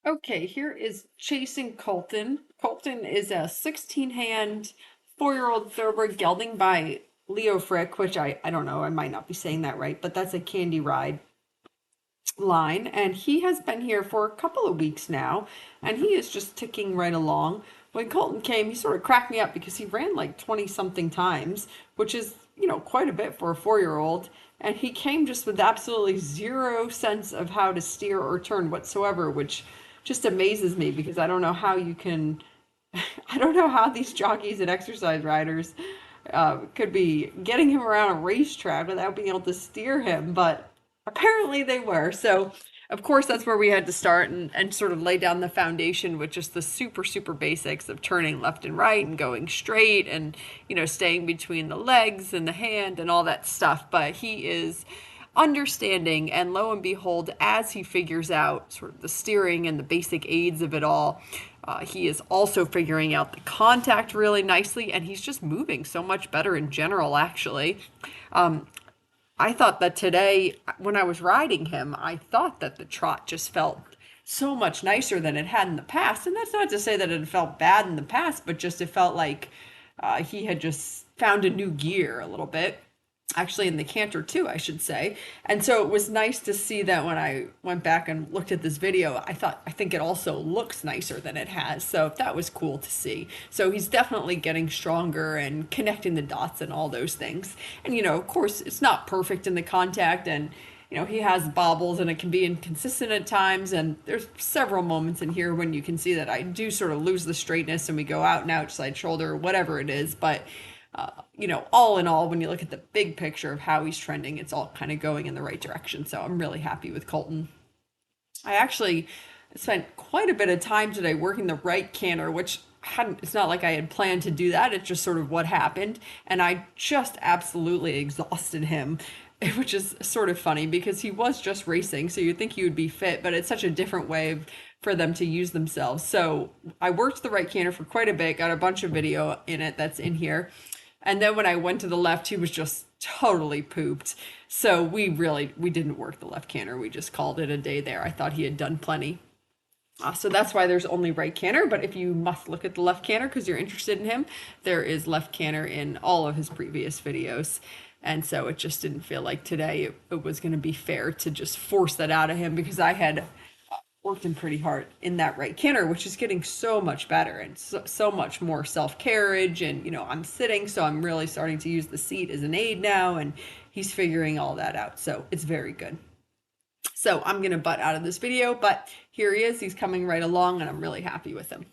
Okay, here is Chasing Colton. Colton is a 16 hand 4-year-old thoroughbred gelding by Leo Frick, which I don't know, I might not be saying that right, but that's a Candy Ride line. And he has been here for a couple of weeks now, and he is just ticking right along. When Colton came, he sort of cracked me up because he ran like 20 something times, which is, quite a bit for a 4-year-old. And he came just with absolutely zero sense of how to steer or turn whatsoever, which just amazes me because I don't know how you can, I don't know how these jockeys and exercise riders could be getting him around a racetrack without being able to steer him, but apparently they were. So, of course, that's where we had to start and sort of lay down the foundation with just the super, super basics of turning left and right and going straight and, staying between the legs and the hand and all that stuff. But he is understanding, and lo and behold, as he figures out sort of the steering and the basic aids of it all, he is also figuring out the contact really nicely, and he's just moving so much better in general, actually. I thought that today, when I was riding him, I thought that the trot just felt so much nicer than it had in the past. And that's not to say that it felt bad in the past, but just it felt like he had just found a new gear a little bit. Actually, in the canter too, I should say. And so it was nice to see that when I went back and looked at this video, I think it also looks nicer than it has. So that was cool to see. So he's definitely getting stronger and connecting the dots and all those things. And, of course, it's not perfect in the contact, and, he has bobbles and it can be inconsistent at times. And there's several moments in here when you can see that I do sort of lose the straightness and we go out and outside shoulder, whatever it is. But all in all, when you look at the big picture of how he's trending, it's all kind of going in the right direction. So I'm really happy with Colton. I actually spent quite a bit of time today working the right canter, which it's not like I had planned to do that. It's just sort of what happened. And I just absolutely exhausted him, which is sort of funny because he was just racing. So you'd think he would be fit, but it's such a different way for them to use themselves. So I worked the right canter for quite a bit, got a bunch of video in it that's in here. And then when I went to the left, he was just totally pooped. So we didn't work the left canter. We just called it a day there. I thought he had done plenty. So that's why there's only right canter. But if you must look at the left canter because you're interested in him, there is left canter in all of his previous videos. And so it just didn't feel like today it was going to be fair to just force that out of him because I had worked him pretty hard in that right canter, which is getting so much better and so much more self-carriage. And, I'm sitting, so I'm really starting to use the seat as an aid now, and he's figuring all that out. So it's very good. So I'm going to butt out of this video, but here he is. He's coming right along, and I'm really happy with him.